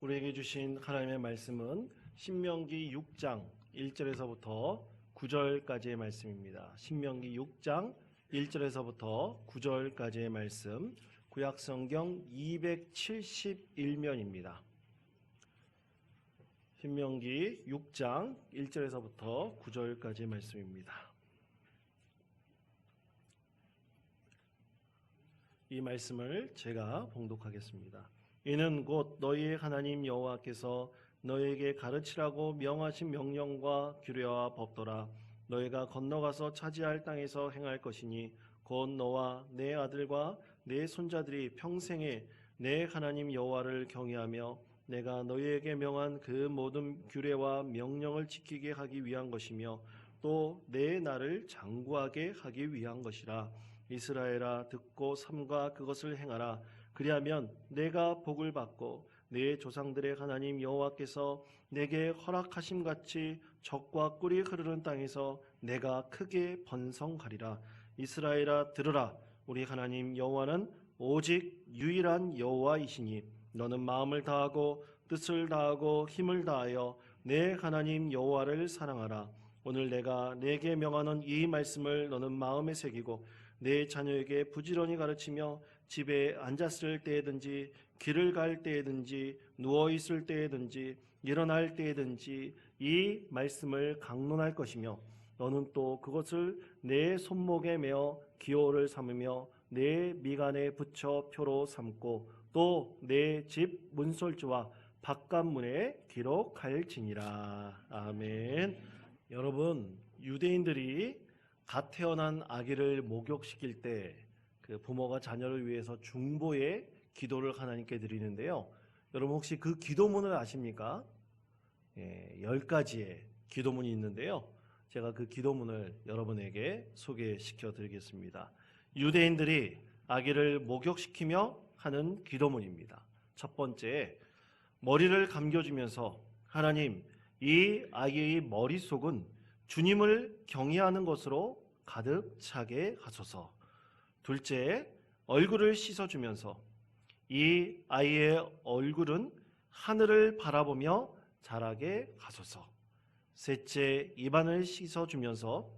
우리에게 주신 하나님의 말씀은 신명기 6장 1절에서부터 9절까지의 말씀입니다. 신명기 6장 1절에서부터 9절까지의 말씀, 구약성경 271면입니다. 신명기 6장 1절에서부터 9절까지의 말씀입니다. 이 말씀을 제가 봉독하겠습니다. 이는 곧 너희의 하나님 여호와께서 너희에게 가르치라고 명하신 명령과 규례와 법도라. 너희가 건너가서 차지할 땅에서 행할 것이니 곧 너와 내 아들과 내 손자들이 평생에 내 하나님 여호와를 경외하며 내가 너희에게 명한 그 모든 규례와 명령을 지키게 하기 위한 것이며 또 내 나를 장구하게 하기 위한 것이라. 이스라엘아, 듣고 삼가 그것을 행하라. 그리하면 내가 복을 받고 내 조상들의 하나님 여호와께서 내게 허락하심 같이 젖과 꿀이 흐르는 땅에서 내가 크게 번성하리라. 이스라엘아, 들으라. 우리 하나님 여호와는 오직 유일한 여호와이시니 너는 마음을 다하고 뜻을 다하고 힘을 다하여 내 하나님 여호와를 사랑하라. 오늘 내가 내게 명하는 이 말씀을 너는 마음에 새기고 내 자녀에게 부지런히 가르치며 집에 앉았을 때에든지 길을 갈 때에든지 누워있을 때에든지 일어날 때에든지 이 말씀을 강론할 것이며 너는 또 그것을 내 손목에 메어 기호를 삼으며 내 미간에 붙여 표로 삼고 또 내 집 문설주와 바깥문에 기록할지니라. 아멘. 여러분, 유대인들이 갓 태어난 아기를 목욕시킬 때 그 부모가 자녀를 위해서 중보의 기도를 하나님께 드리는데요. 여러분 혹시 그 기도문을 아십니까? 10가지의 기도문이 있는데요. 제가 그 기도문을 여러분에게 소개시켜 드리겠습니다. 유대인들이 아기를 목욕시키며 하는 기도문입니다. 첫 번째, 머리를 감겨주면서 하나님, 이 아이의 머릿속은 주님을 경외하는 것으로 가득 차게 하소서. 둘째, 얼굴을 씻어주면서 이 아이의 얼굴은 하늘을 바라보며 자라게 하소서. 셋째, 입안을 씻어주면서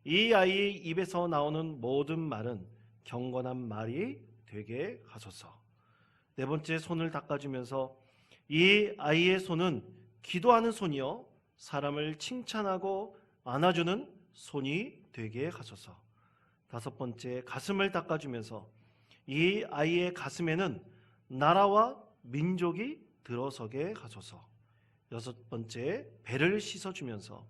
이 아이의 입에서 나오는 모든 말은 경건한 말이 되게 하소서. 네 번째, 손을 닦아주면서 이 아이의 손은 기도하는 손이요 사람을 칭찬하고 안아주는 손이 되게 하소서. 다섯 번째, 가슴을 닦아주면서 이 아이의 가슴에는 나라와 민족이 들어서게 하소서. 여섯 번째, 배를 씻어주면서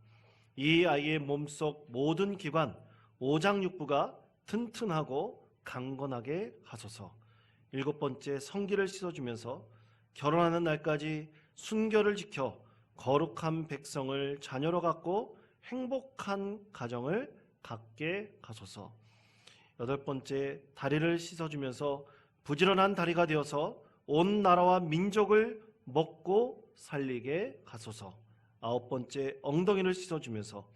이 아이의 몸속 모든 기관, 오장육부가 튼튼하고 강건하게 하소서. 일곱 번째, 성기를 씻어주면서 결혼하는 날까지 순결을 지켜 거룩한 백성을 자녀로 갖고 행복한 가정을 갖게 하소서. 여덟 번째, 다리를 씻어주면서 부지런한 다리가 되어서 온 나라와 민족을 먹고 살리게 하소서. 아홉 번째, 엉덩이를 씻어주면서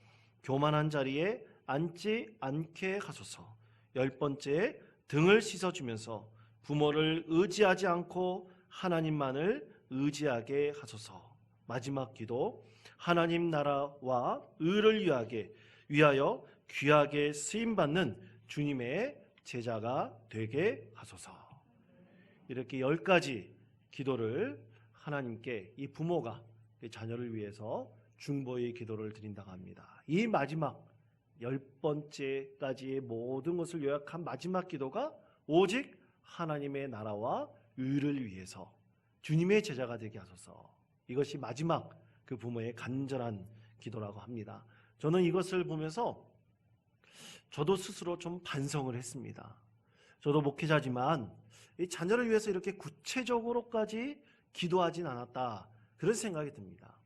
교만한 자리에 앉지 않게 하소서. 열 번째, 등을 씻어주면서 부모를 의지하지 않고 하나님만을 의지하게 하소서. 마지막 기도, 하나님 나라와 의를 위하여 귀하게 쓰임받는 주님의 제자가 되게 하소서. 이렇게 10가지 기도를 하나님께 이 부모가 자녀를 위해서 중보의 기도를 드린다고 합니다. 이 마지막 10번째까지의 모든 것을 요약한 마지막 기도가 오직 하나님의 나라와 의를 위해서 주님의 제자가 되게 하소서. 이것이 마지막 그 부모의 간절한 기도라고 합니다. 저는 이것을 보면서 저도 스스로 좀 반성을 했습니다. 저도 목회자지만 이 자녀를 위해서 이렇게 구체적으로까지 기도하진 않았다, 그런 생각이 듭니다.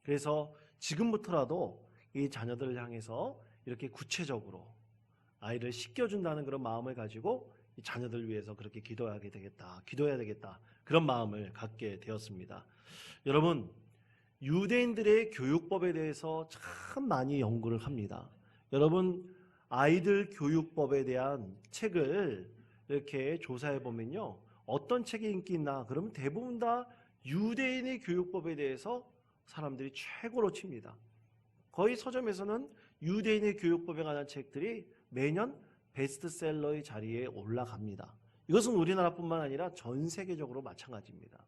그래서 지금부터라도 이 자녀들을 향해서 이렇게 구체적으로 아이를 씻겨준다는 그런 마음을 가지고 이 자녀들을 위해서 그렇게 기도해야 되겠다, 그런 마음을 갖게 되었습니다. 여러분, 유대인들의 교육법에 대해서 참 많이 연구를 합니다. 여러분, 아이들 교육법에 대한 책을 이렇게 조사해 보면요, 어떤 책이 인기 있나? 그러면 대부분 다 유대인의 교육법에 대해서 사람들이 최고로 칩니다. 거의 서점에서는 유대인의 교육법에 관한 책들이 매년 베스트셀러의 자리에 올라갑니다. 이것은 우리나라뿐만 아니라 전 세계적으로 마찬가지입니다.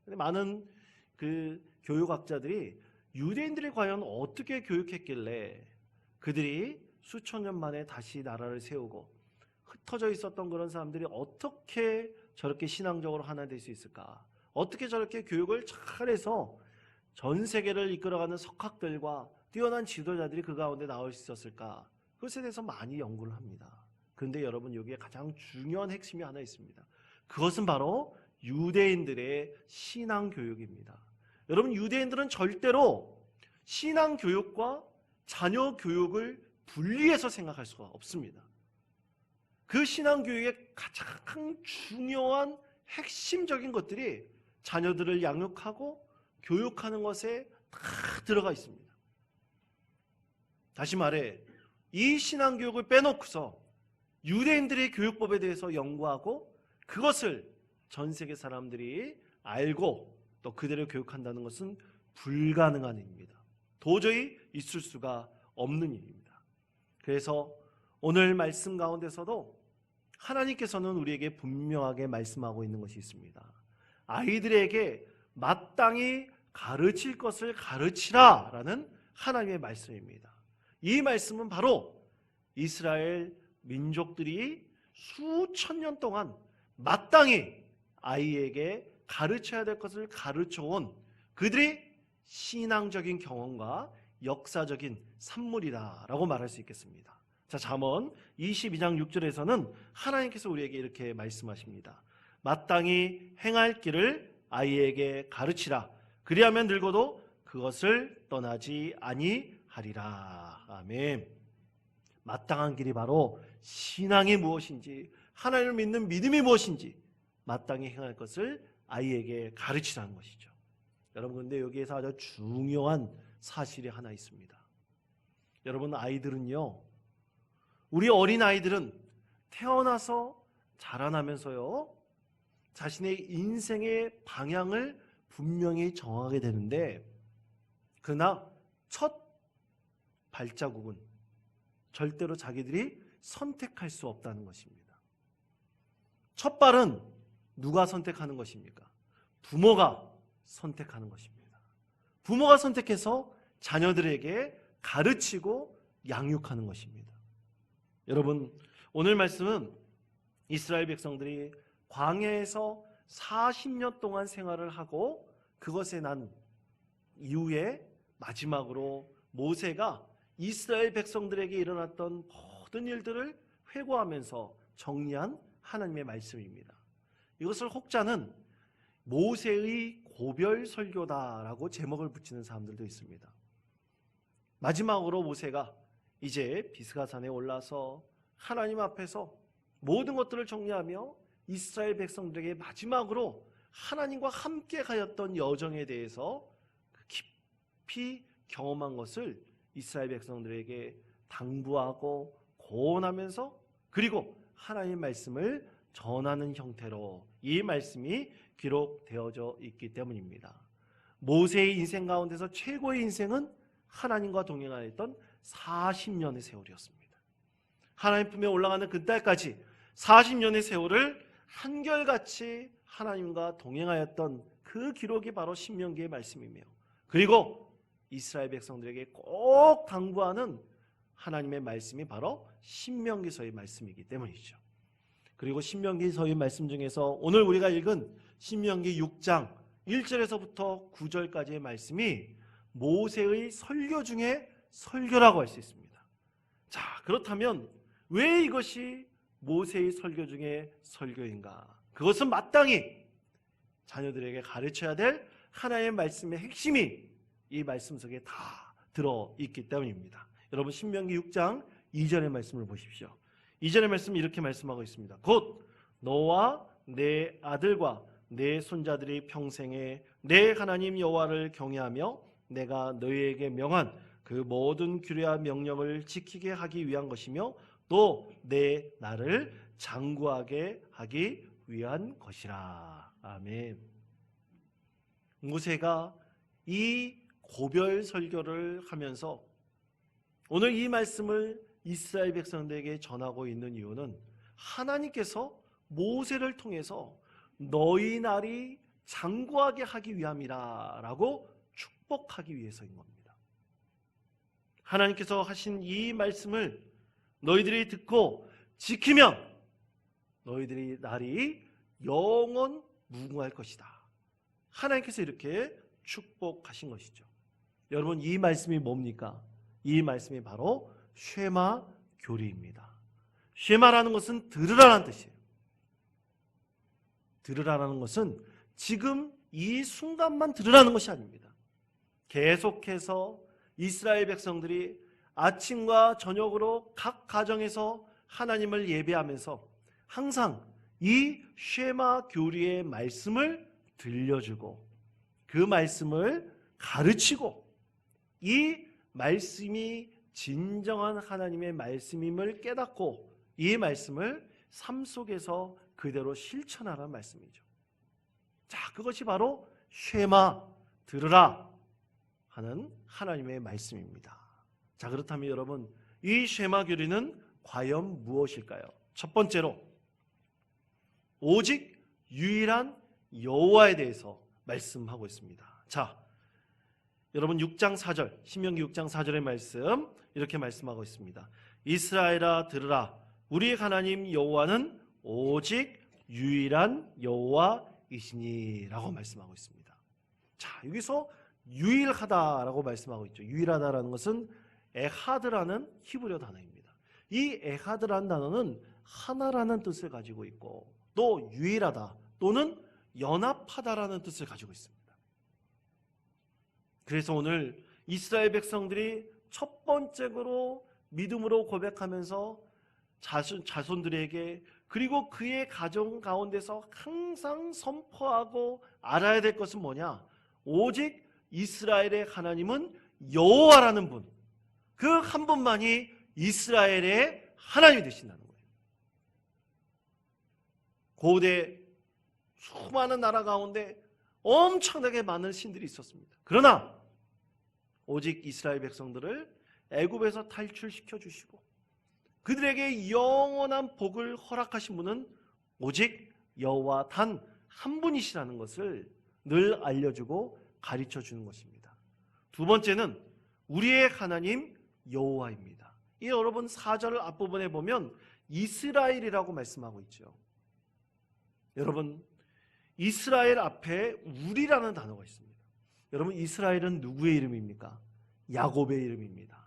근데 많은 그 교육학자들이 유대인들이 과연 어떻게 교육했길래 그들이 수천 년 만에 다시 나라를 세우고 흩어져 있었던 그런 사람들이 어떻게 저렇게 신앙적으로 하나 될 수 있을까? 어떻게 저렇게 교육을 잘해서 전 세계를 이끌어가는 석학들과 뛰어난 지도자들이 그 가운데 나올 수 있었을까? 그것에 대해서 많이 연구를 합니다. 그런데 여러분, 여기에 가장 중요한 핵심이 하나 있습니다. 그것은 바로 유대인들의 신앙교육입니다. 여러분, 유대인들은 절대로 신앙교육과 자녀 교육을 분리해서 생각할 수가 없습니다. 그 신앙교육의 가장 중요한 핵심적인 것들이 자녀들을 양육하고 교육하는 것에 다 들어가 있습니다. 다시 말해, 이 신앙교육을 빼놓고서 유대인들의 교육법에 대해서 연구하고 그것을 전 세계 사람들이 알고 또 그대로 교육한다는 것은 불가능한 일입니다. 도저히 있을 수가 없는 일입니다. 그래서 오늘 말씀 가운데서도 하나님께서는 우리에게 분명하게 말씀하고 있는 것이 있습니다. 아이들에게 마땅히 가르칠 것을 가르치라라는 하나님의 말씀입니다. 이 말씀은 바로 이스라엘 민족들이 수천 년 동안 마땅히 아이에게 가르쳐야 될 것을 가르쳐온 그들의 신앙적인 경험과 역사적인 산물이다라고 말할 수 있겠습니다. 자, 잠언 22장 6절에서는 하나님께서 우리에게 이렇게 말씀하십니다. 마땅히 행할 길을 아이에게 가르치라. 그리하면 늙어도 그것을 떠나지 아니하리라. 아멘. 마땅한 길이 바로 신앙이 무엇인지, 하나님을 믿는 믿음이 무엇인지 마땅히 행할 것을 아이에게 가르치라는 것이죠. 여러분, 근데 여기에서 아주 중요한 사실이 하나 있습니다. 여러분, 아이들은요, 우리 어린 아이들은 태어나서 자라나면서요, 자신의 인생의 방향을 분명히 정하게 되는데, 그러나 첫 발자국은 절대로 자기들이 선택할 수 없다는 것입니다. 첫 발은 누가 선택하는 것입니까? 부모가 선택하는 것입니다. 부모가 선택해서 자녀들에게 가르치고 양육하는 것입니다. 여러분, 오늘 말씀은 이스라엘 백성들이 광야에서 40년 동안 생활을 하고 그것에 난 이후에 마지막으로 모세가 이스라엘 백성들에게 일어났던 모든 일들을 회고하면서 정리한 하나님의 말씀입니다. 이것을 혹자는 모세의 고별 설교다라고 제목을 붙이는 사람들도 있습니다. 마지막으로 모세가 이제 비스가산에 올라서 하나님 앞에서 모든 것들을 정리하며 이스라엘 백성들에게 마지막으로 하나님과 함께 가였던 여정에 대해서 깊이 경험한 것을 이스라엘 백성들에게 당부하고 고언하면서 그리고 하나님의 말씀을 전하는 형태로 이 말씀이 기록되어져 있기 때문입니다. 모세의 인생 가운데서 최고의 인생은 하나님과 동행하였던 40년의 세월이었습니다. 하나님 품에 올라가는 그날까지 40년의 세월을 한결같이 하나님과 동행하였던 그 기록이 바로 신명기의 말씀이며, 그리고 이스라엘 백성들에게 꼭 당부하는 하나님의 말씀이 바로 신명기서의 말씀이기 때문이죠. 그리고 신명기서의 말씀 중에서 오늘 우리가 읽은 신명기 6장 1절에서부터 9절까지의 말씀이 모세의 설교 중에 설교라고 할 수 있습니다. 자, 그렇다면 왜 이것이 모세의 설교 중에 설교인가? 그것은 마땅히 자녀들에게 가르쳐야 될 하나님의 말씀의 핵심이 이 말씀 속에 다 들어있기 때문입니다. 여러분, 신명기 6장 2절의 말씀을 보십시오. 2절의 말씀이 이렇게 말씀하고 있습니다. 곧 너와 내 아들과 내 손자들이 평생에 내 하나님 여호와를 경외하며 내가 너희에게 명한 그 모든 규례와 명령을 지키게 하기 위한 것이며 또 내 나를 장구하게 하기 위한 것이라. 아멘. 모세가 이 고별 설교를 하면서 오늘 이 말씀을 이스라엘 백성들에게 전하고 있는 이유는 하나님께서 모세를 통해서 너희 날이 장구하게 하기 위함이라 라고 축복하기 위해서인 겁니다. 하나님께서 하신 이 말씀을 너희들이 듣고 지키면 너희들이 날이 영원 무궁할 것이다. 하나님께서 이렇게 축복하신 것이죠. 여러분, 이 말씀이 뭡니까? 이 말씀이 바로 쉐마 교리입니다. 쉐마라는 것은 들으라는 뜻이에요. 들으라는 것은 지금 이 순간만 들으라는 것이 아닙니다. 계속해서 이스라엘 백성들이 아침과 저녁으로 각 가정에서 하나님을 예배하면서 항상 이 쉐마 교리의 말씀을 들려주고 그 말씀을 가르치고 이 말씀이 진정한 하나님의 말씀임을 깨닫고 이 말씀을 삶 속에서 그대로 실천하라는 말씀이죠. 자, 그것이 바로 쉐마, 들으라 하는 하나님의 말씀입니다. 자, 그렇다면 여러분, 이 쉐마 교리는 과연 무엇일까요? 첫 번째로 오직 유일한 여호와에 대해서 말씀하고 있습니다. 자, 여러분 6장 4절, 신명기 6장 4절의 말씀 이렇게 말씀하고 있습니다. 이스라엘아 들으라, 우리 하나님 여호와는 오직 유일한 여호와이시니 라고 말씀하고 있습니다. 자, 여기서 유일하다라고 말씀하고 있죠. 유일하다라는 것은 에하드라는 히브리어 단어입니다. 이 에하드라는 단어는 하나라는 뜻을 가지고 있고 또 유일하다 또는 연합하다라는 뜻을 가지고 있습니다. 그래서 오늘 이스라엘 백성들이 첫 번째로 믿음으로 고백하면서 자손들에게 그리고 그의 가정 가운데서 항상 선포하고 알아야 될 것은 뭐냐? 오직 이스라엘의 하나님은 여호와라는 분, 그 한 분만이 이스라엘의 하나님이 되신다는 거예요. 고대 수많은 나라 가운데 엄청나게 많은 신들이 있었습니다. 그러나 오직 이스라엘 백성들을 애굽에서 탈출시켜 주시고 그들에게 영원한 복을 허락하신 분은 오직 여호와 단 한 분이시라는 것을 늘 알려주고 가르쳐 주는 것입니다. 두 번째는 우리의 하나님 여호와입니다. 이 여러분 4절 앞부분에 보면 이스라엘이라고 말씀하고 있죠. 여러분, 이스라엘 앞에 우리라는 단어가 있습니다. 여러분, 이스라엘은 누구의 이름입니까? 야곱의 이름입니다.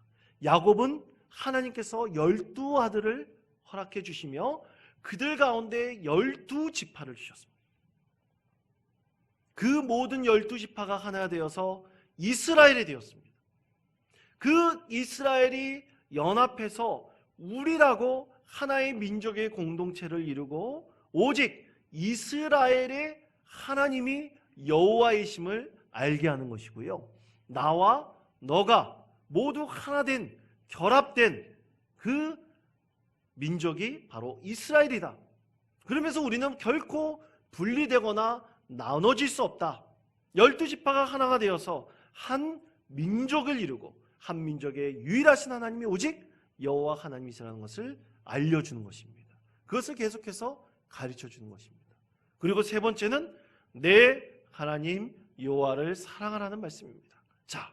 야곱은 하나님께서 12아들을 허락해 주시며 그들 가운데 12지파를 주셨습니다. 그 모든 12지파가 하나 되어서 이스라엘이 되었습니다. 그 이스라엘이 연합해서 우리라고 하나의 민족의 공동체를 이루고 오직 이스라엘의 하나님이 여호와이심을 알게 하는 것이고요. 나와 너가 모두 하나 된 결합된 그 민족이 바로 이스라엘이다. 그러면서 우리는 결코 분리되거나 나눠질 수 없다. 12지파가 하나가 되어서 한 민족을 이루고 한 민족의 유일하신 하나님이 오직 여호와 하나님이시라는 것을 알려주는 것입니다. 그것을 계속해서 가르쳐 주는 것입니다. 그리고 세 번째는 내 하나님 여호와를 사랑하라는 말씀입니다. 자,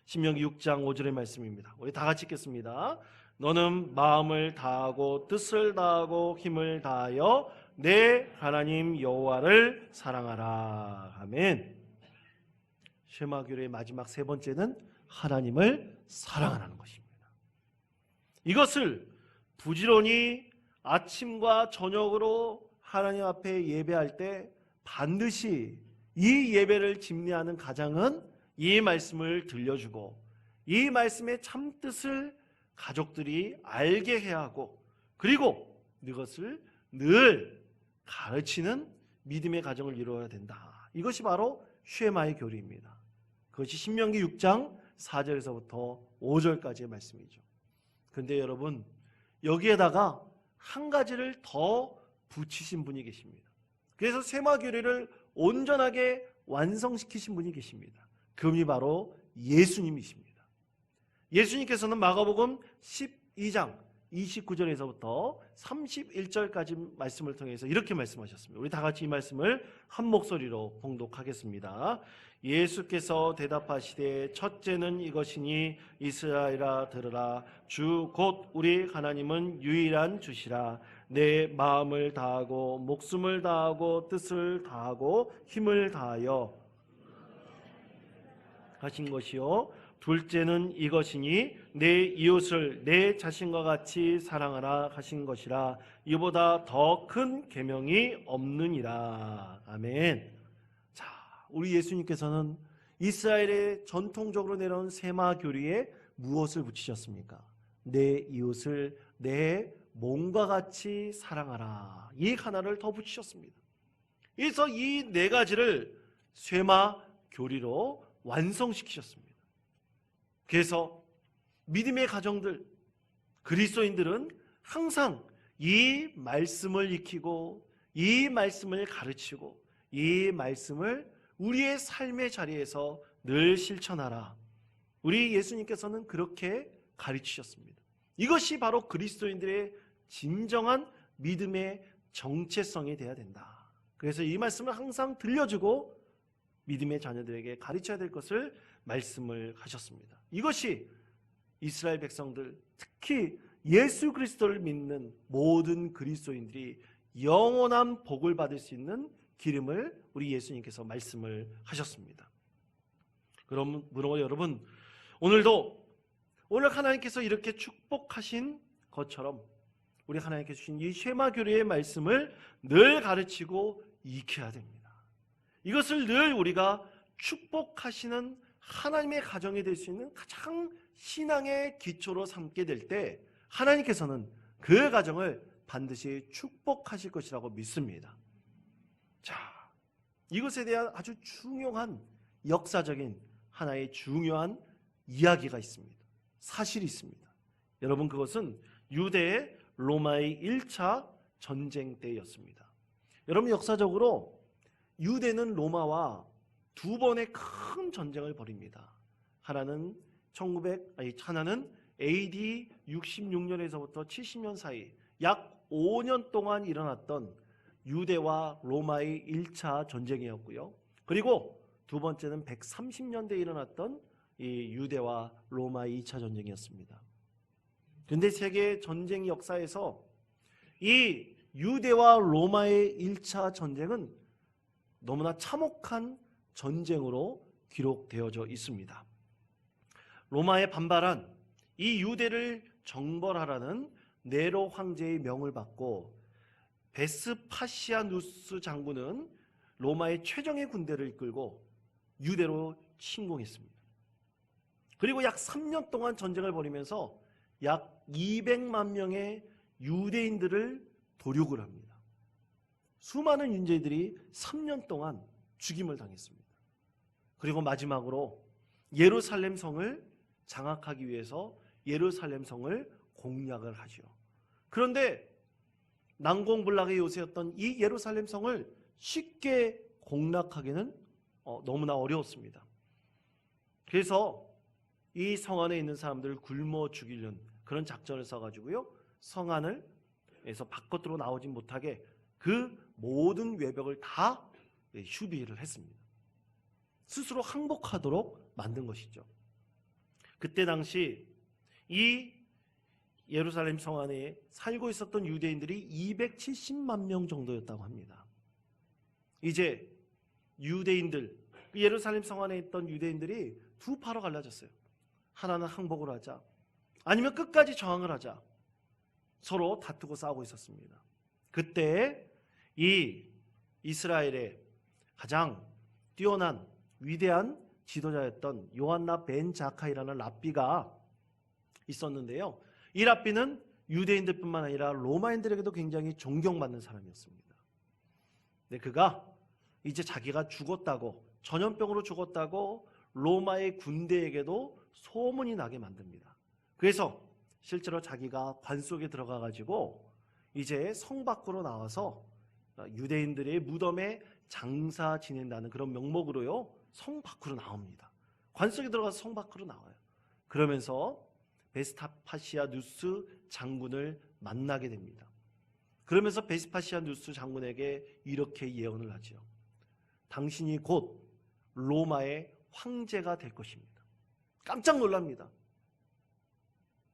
신명기 6장 5절의 말씀입니다. 우리 다 같이 읽겠습니다. 너는 마음을 다하고 뜻을 다하고 힘을 다하여 내 하나님 여호와를 사랑하라. 아멘. 쉐마교리의 마지막 세 번째는 하나님을 사랑하라는 것입니다. 이것을 부지런히 아침과 저녁으로 하나님 앞에 예배할 때 반드시 이 예배를 집례하는 가장은 이 말씀을 들려주고 이 말씀의 참뜻을 가족들이 알게 해야 하고 그리고 이것을 늘 가르치는 믿음의 가정을 이루어야 된다. 이것이 바로 쉐마의 교리입니다. 그것이 신명기 6장 4절에서부터 5절까지의 말씀이죠. 그런데 여러분, 여기에다가 한 가지를 더 붙이신 분이 계십니다. 그래서 쉐마 교리를 온전하게 완성시키신 분이 계십니다. 그분이 바로 예수님이십니다. 예수님께서는 마가복음 12장 29절에서부터 31절까지 말씀을 통해서 이렇게 말씀하셨습니다. 우리 다 같이 이 말씀을 한 목소리로 봉독하겠습니다. 예수께서 대답하시되 첫째는 이것이니 이스라엘아 들으라. 주 곧 우리 하나님은 유일한 주시라. 내 마음을 다하고 목숨을 다하고 뜻을 다하고 힘을 다하여 하신 것이요. 둘째는 이것이니 내 이웃을 내 자신과 같이 사랑하라 하신 것이라. 이보다 더 큰 계명이 없느니라. 아멘. 자, 우리 예수님께서는 이스라엘의 전통적으로 내려온 세마 교리에 무엇을 붙이셨습니까? 내 이웃을 내 몸과 같이 사랑하라. 이 하나를 더 붙이셨습니다. 그래서 이 네 가지를 세마 교리로 완성시키셨습니다. 그래서 믿음의 가정들, 그리스도인들은 항상 이 말씀을 익히고 이 말씀을 가르치고 이 말씀을 우리의 삶의 자리에서 늘 실천하라. 우리 예수님께서는 그렇게 가르치셨습니다. 이것이 바로 그리스도인들의 진정한 믿음의 정체성이 되어야 된다. 그래서 이 말씀을 항상 들려주고 믿음의 자녀들에게 가르쳐야 될 것을 말씀을 하셨습니다. 이것이 이스라엘 백성들, 특히 예수 그리스도를 믿는 모든 그리스도인들이 영원한 복을 받을 수 있는 기름을 우리 예수님께서 말씀을 하셨습니다. 그러므로 여러분, 오늘 하나님께서 이렇게 축복하신 것처럼 우리 하나님께서 주신 이 쉐마 교리의 말씀을 늘 가르치고 익혀야 됩니다. 이것을 늘 우리가 축복하시는 하나님의 가정이 될 수 있는 가장 신앙의 기초로 삼게 될 때 하나님께서는 그 가정을 반드시 축복하실 것이라고 믿습니다. 자, 이것에 대한 아주 중요한 역사적인 하나의 중요한 이야기가 있습니다. 사실이 있습니다. 여러분, 그것은 유대의 로마의 1차 전쟁 때였습니다. 여러분, 역사적으로 유대는 로마와 두 번의 큰 전쟁을 벌입니다. 하나는 AD 66년에서부터 70년 사이 약 5년 동안 일어났던 유대와 로마의 1차 전쟁이었고요. 그리고 두 번째는 130년대에 일어났던 이 유대와 로마의 2차 전쟁이었습니다. 그런데 세계 전쟁 역사에서 이 유대와 로마의 1차 전쟁은 너무나 참혹한 전쟁으로 기록되어져 있습니다. 로마에 반발한 이 유대를 정벌하라는 네로 황제의 명을 받고 베스파시아누스 장군은 로마의 최정예 군대를 이끌고 유대로 침공했습니다. 그리고 약 3년 동안 전쟁을 벌이면서 약 200만 명의 유대인들을 도륙을 합니다. 수많은 유대인들이 3년 동안 죽임을 당했습니다. 그리고 마지막으로 예루살렘 성을 장악하기 위해서 예루살렘 성을 공략을 하죠. 그런데 난공불락의 요새였던 이 예루살렘 성을 쉽게 공략하기는 너무나 어려웠습니다. 그래서 이 성 안에 있는 사람들을 굶어 죽이려는 그런 작전을 써가지고요, 성 안에서 바깥으로 나오지 못하게 그 모든 외벽을 다 휴비를 했습니다. 스스로 항복하도록 만든 것이죠. 그때 당시 이 예루살렘 성 안에 살고 있었던 유대인들이 270만 명 정도였다고 합니다. 이제 유대인들, 예루살렘 성 안에 있던 유대인들이 두 파로 갈라졌어요. 하나는 항복을 하자, 아니면 끝까지 저항을 하자. 서로 다투고 싸우고 있었습니다. 그때 이 이스라엘의 가장 뛰어난 위대한 지도자였던 요한나 벤 자카이라는 랍비가 있었는데요. 이 랍비는 유대인들뿐만 아니라 로마인들에게도 굉장히 존경받는 사람이었습니다. 근데 그가 이제 자기가 죽었다고, 전염병으로 죽었다고 로마의 군대에게도 소문이 나게 만듭니다. 그래서 실제로 자기가 관 속에 들어가 가지고 이제 성 밖으로 나와서 유대인들의 무덤에 장사 지낸다는 그런 명목으로요, 성 밖으로 나옵니다. 관 속에 들어가서 성 밖으로 나와요. 그러면서 베스파시아누스 장군을 만나게 됩니다. 그러면서 베스파시아누스 장군에게 이렇게 예언을 하죠. 당신이 곧 로마의 황제가 될 것입니다. 깜짝 놀랍니다.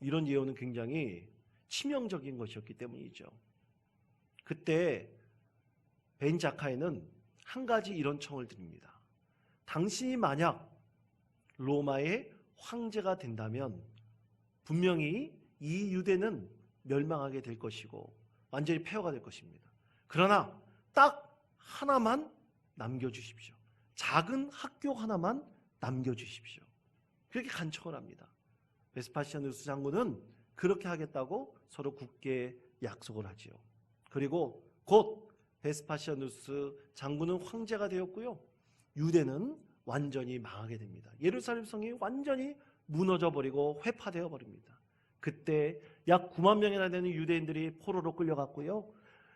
이런 예언은 굉장히 치명적인 것이었기 때문이죠. 그때 벤자카이는 한 가지 이런 청을 드립니다. 당신이 만약 로마의 황제가 된다면 분명히 이 유대는 멸망하게 될 것이고 완전히 폐허가 될 것입니다. 그러나 딱 하나만 남겨주십시오. 작은 학교 하나만 남겨주십시오. 그렇게 간청을 합니다. 베스파시아누스 장군은 그렇게 하겠다고 서로 굳게 약속을 하지요. 그리고 곧 베스파시아누스 장군은 황제가 되었고요, 유대는 완전히 망하게 됩니다. 예루살렘 성이 완전히 무너져 버리고 회파되어 버립니다. 그때 약 9만 명이나 되는 유대인들이 포로로 끌려갔고요,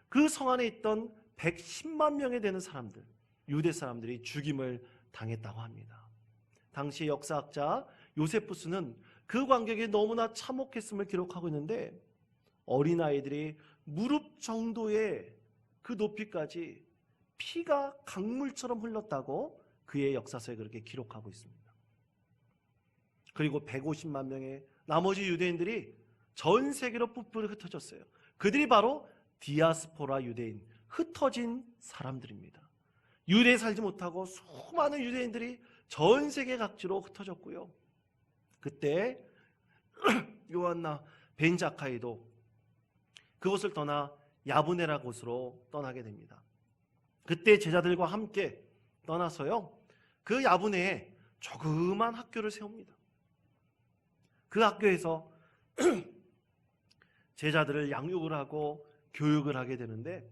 그 성 안에 있던 110만 명에 되는 사람들, 유대 사람들이 죽임을 당했다고 합니다. 당시 역사학자 요세푸스는 그 광경이 너무나 참혹했음을 기록하고 있는데, 어린아이들이 무릎 정도의 그 높이까지 피가 강물처럼 흘렀다고 그의 역사서에 그렇게 기록하고 있습니다. 그리고 150만 명의 나머지 유대인들이 전 세계로 뿔뿔이 흩어졌어요. 그들이 바로 디아스포라 유대인, 흩어진 사람들입니다. 유대에 살지 못하고 수많은 유대인들이 전 세계 각지로 흩어졌고요. 그때 요한나 벤자카이도 그곳을 떠나 야브네라 곳으로 떠나게 됩니다. 그때 제자들과 함께 떠나서요, 그 야브네에 조그만 학교를 세웁니다. 그 학교에서 제자들을 양육을 하고 교육을 하게 되는데,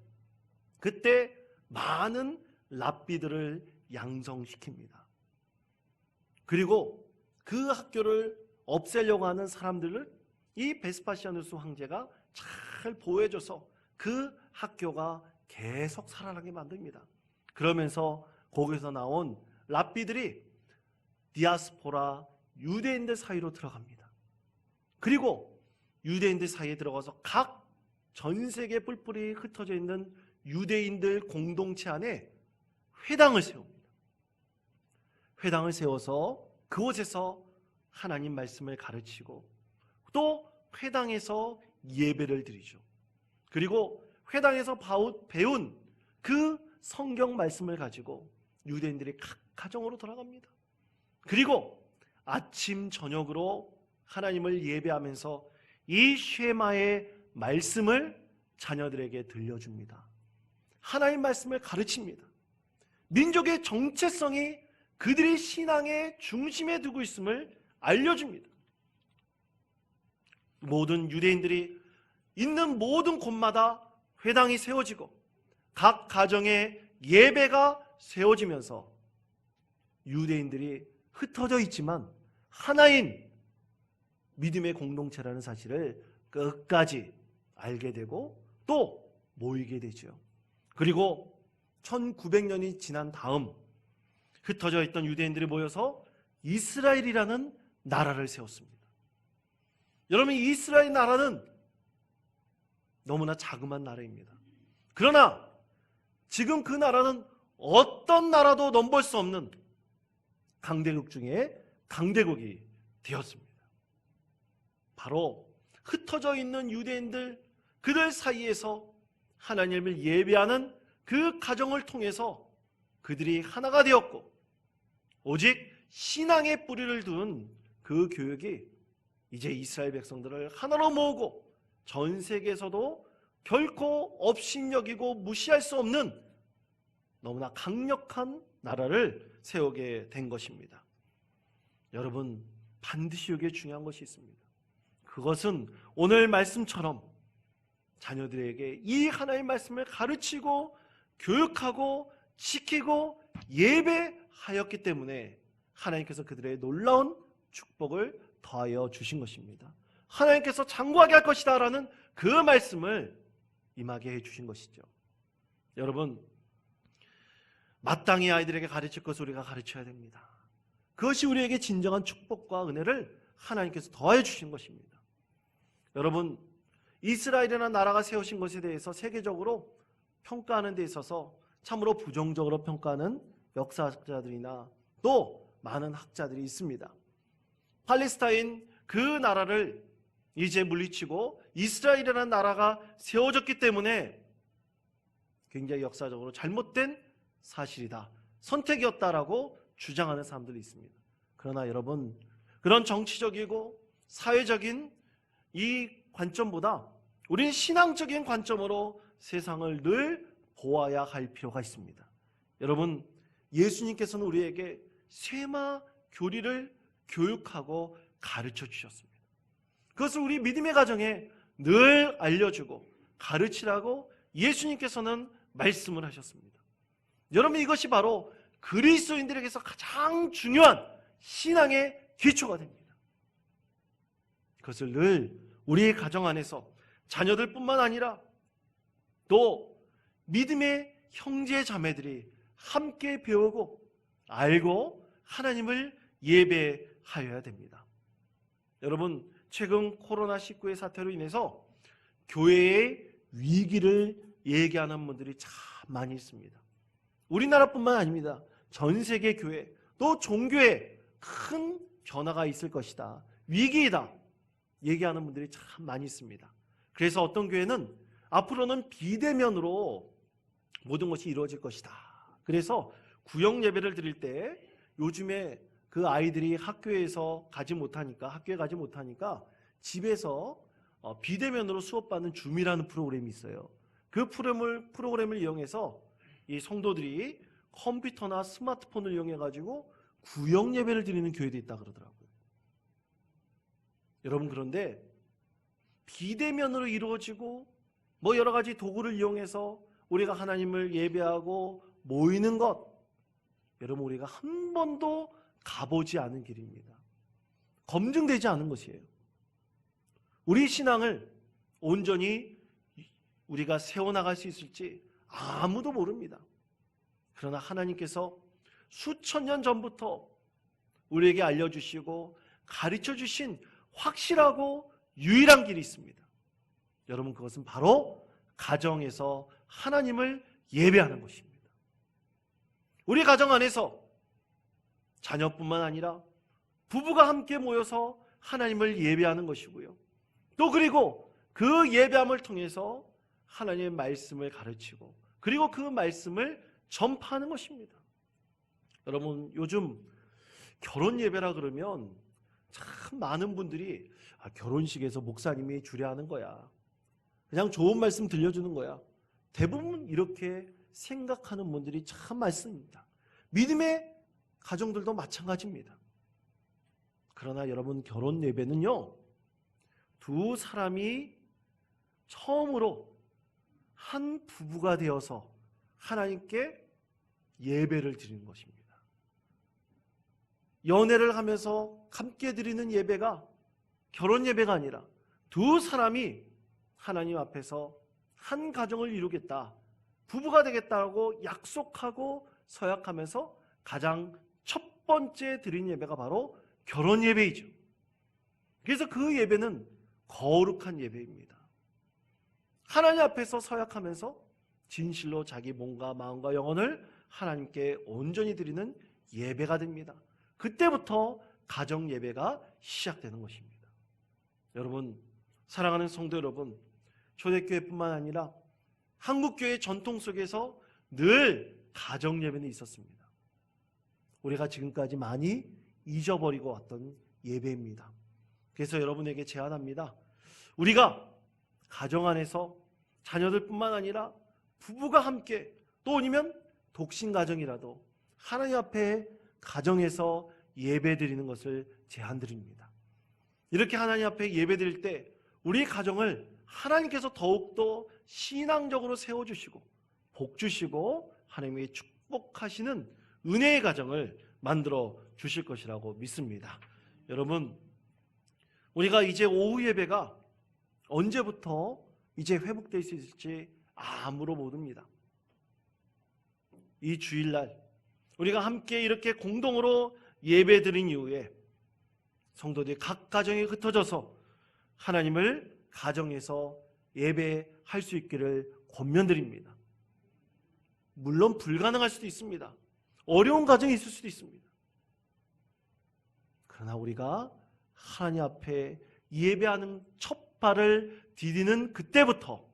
그때 많은 랍비들을 양성시킵니다. 그리고 그 학교를 없애려고 하는 사람들을 이 베스파시아누스 황제가 잘 보호해줘서 그 학교가 계속 살아나게 만듭니다. 그러면서 거기서 나온 랍비들이 디아스포라 유대인들 사이로 들어갑니다. 그리고 유대인들 사이에 들어가서 각 전 세계 뿔뿔이 흩어져 있는 유대인들 공동체 안에 회당을 세웁니다. 회당을 세워서 그곳에서 하나님 말씀을 가르치고 또 회당에서 예배를 드리죠. 그리고 회당에서 배운 그 성경 말씀을 가지고 유대인들이 각 가정으로 돌아갑니다. 그리고 아침 저녁으로 하나님을 예배하면서 이 쉐마의 말씀을 자녀들에게 들려줍니다. 하나님 말씀을 가르칩니다. 민족의 정체성이 그들의 신앙의 중심에 두고 있음을 알려줍니다. 모든 유대인들이 있는 모든 곳마다 회당이 세워지고 각 가정에 예배가 세워지면서 유대인들이 흩어져 있지만 하나인 믿음의 공동체라는 사실을 끝까지 알게 되고 또 모이게 되죠. 그리고 1900년이 지난 다음 흩어져 있던 유대인들이 모여서 이스라엘이라는 나라를 세웠습니다. 여러분, 이스라엘 나라는 너무나 자그마한 나라입니다. 그러나 지금 그 나라는 어떤 나라도 넘볼 수 없는 강대국 중에 강대국이 되었습니다. 바로 흩어져 있는 유대인들, 그들 사이에서 하나님을 예배하는 그 가정을 통해서 그들이 하나가 되었고, 오직 신앙의 뿌리를 둔 그 교육이 이제 이스라엘 백성들을 하나로 모으고 전 세계에서도 결코 업신여기고 무시할 수 없는 너무나 강력한 나라를 세우게 된 것입니다. 여러분, 반드시 여기에 중요한 것이 있습니다. 그것은 오늘 말씀처럼 자녀들에게 이 하나님의 말씀을 가르치고 교육하고 지키고 예배하였기 때문에 하나님께서 그들의 놀라운 축복을 더하여 주신 것입니다. 하나님께서 장구하게 할 것이다 라는 그 말씀을 임하게 해주신 것이죠. 여러분, 마땅히 아이들에게 가르칠 것을 우리가 가르쳐야 됩니다. 그것이 우리에게 진정한 축복과 은혜를 하나님께서 더해 주신 것입니다. 여러분, 이스라엘이라는 나라가 세우신 것에 대해서 세계적으로 평가하는 데 있어서 참으로 부정적으로 평가하는 역사학자들이나 또 많은 학자들이 있습니다. 팔레스타인 그 나라를 이제 물리치고 이스라엘이라는 나라가 세워졌기 때문에 굉장히 역사적으로 잘못된 사실이다, 선택이었다라고 주장하는 사람들이 있습니다. 그러나 여러분, 그런 정치적이고 사회적인 이 관점보다 우리는 신앙적인 관점으로 세상을 늘 보아야 할 필요가 있습니다. 여러분, 예수님께서는 우리에게 쇠마 교리를 교육하고 가르쳐 주셨습니다. 그것을 우리 믿음의 가정에 늘 알려주고 가르치라고 예수님께서는 말씀을 하셨습니다. 여러분, 이것이 바로 그리스도인들에게서 가장 중요한 신앙의 기초가 됩니다. 그것을 늘 우리의 가정 안에서 자녀들뿐만 아니라 또 믿음의 형제 자매들이 함께 배우고 알고 하나님을 예배하여야 됩니다. 여러분, 최근 코로나19의 사태로 인해서 교회의 위기를 얘기하는 분들이 참 많이 있습니다. 우리나라뿐만 아닙니다. 전 세계 교회 또 종교에 큰 변화가 있을 것이다, 위기이다 얘기하는 분들이 참 많이 있습니다. 그래서 어떤 교회는 앞으로는 비대면으로 모든 것이 이루어질 것이다. 그래서 구역 예배를 드릴 때 요즘에 그 아이들이 학교에 가지 못하니까 집에서 비대면으로 수업받는 줌이라는 프로그램이 있어요. 그 프로그램을 이용해서 이 성도들이 컴퓨터나 스마트폰을 이용해가지고 구역 예배를 드리는 교회도 있다 그러더라고요. 여러분, 그런데 비대면으로 이루어지고 여러 가지 도구를 이용해서 우리가 하나님을 예배하고 모이는 것, 여러분, 우리가 한 번도 가보지 않은 길입니다. 검증되지 않은 것이에요. 우리 신앙을 온전히 우리가 세워나갈 수 있을지 아무도 모릅니다. 그러나 하나님께서 수천 년 전부터 우리에게 알려주시고 가르쳐주신 확실하고 유일한 길이 있습니다. 여러분, 그것은 바로 가정에서 하나님을 예배하는 것입니다. 우리 가정 안에서 자녀뿐만 아니라 부부가 함께 모여서 하나님을 예배하는 것이고요. 또 그리고 그 예배함을 통해서 하나님의 말씀을 가르치고 그리고 그 말씀을 전파하는 것입니다. 여러분, 요즘 결혼 예배라 그러면 참 많은 분들이 결혼식에서 목사님이 주례하는 거야, 그냥 좋은 말씀 들려주는 거야, 대부분 이렇게 생각하는 분들이 참 많습니다. 믿음의 가정들도 마찬가지입니다. 그러나 여러분, 결혼 예배는요, 두 사람이 처음으로 한 부부가 되어서 하나님께 예배를 드리는 것입니다. 연애를 하면서 함께 드리는 예배가 결혼 예배가 아니라 두 사람이 하나님 앞에서 한 가정을 이루겠다, 부부가 되겠다고 약속하고 서약하면서 가장 첫 번째 드린 예배가 바로 결혼 예배이죠. 그래서 그 예배는 거룩한 예배입니다. 하나님 앞에서 서약하면서 진실로 자기 몸과 마음과 영혼을 하나님께 온전히 드리는 예배가 됩니다. 그때부터 가정 예배가 시작되는 것입니다. 여러분, 사랑하는 성도 여러분, 초대교회뿐만 아니라 한국교회 전통 속에서 늘 가정 예배는 있었습니다. 우리가 지금까지 많이 잊어버리고 왔던 예배입니다. 그래서 여러분에게 제안합니다. 우리가 가정 안에서 자녀들뿐만 아니라 부부가 함께, 또 아니면 독신 가정이라도 하나님 앞에 가정에서 예배 드리는 것을 제안드립니다. 이렇게 하나님 앞에 예배 드릴 때 우리 가정을 하나님께서 더욱더 신앙적으로 세워주시고 복 주시고 하나님의 축복하시는 은혜의 가정을 만들어 주실 것이라고 믿습니다. 여러분, 우리가 이제 오후 예배가 언제부터 이제 회복될 수 있을지 아무도 모릅니다. 이 주일날 우리가 함께 이렇게 공동으로 예배드린 이후에 성도들이 각 가정에 흩어져서 하나님을 가정에서 예배할 수 있기를 권면드립니다. 물론 불가능할 수도 있습니다. 어려운 가정이 있을 수도 있습니다. 그러나 우리가 하나님 앞에 예배하는 첫 발을 디디는 그때부터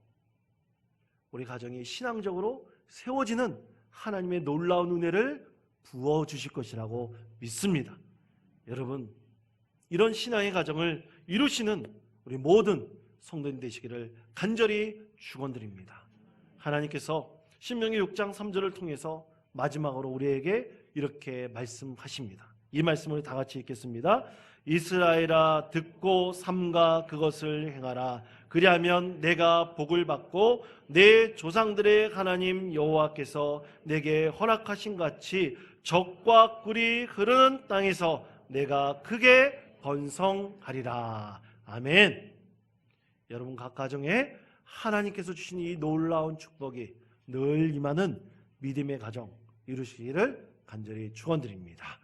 우리 가정이 신앙적으로 세워지는 하나님의 놀라운 은혜를 부어주실 것이라고 믿습니다. 여러분, 이런 신앙의 가정을 이루시는 우리 모든 성도님 되시기를 간절히 축원드립니다. 하나님께서 신명기 6장 3절을 통해서 마지막으로 우리에게 이렇게 말씀하십니다. 이 말씀을 다 같이 읽겠습니다. 이스라엘아 듣고 삼가 그것을 행하라. 그리하면 내가 복을 받고 내 조상들의 하나님 여호와께서 내게 허락하신 같이 젖과 꿀이 흐르는 땅에서 내가 크게 번성하리라. 아멘. 여러분 각 가정에 하나님께서 주신 이 놀라운 축복이 늘 임하는 믿음의 가정 이루시기를 간절히 축원드립니다.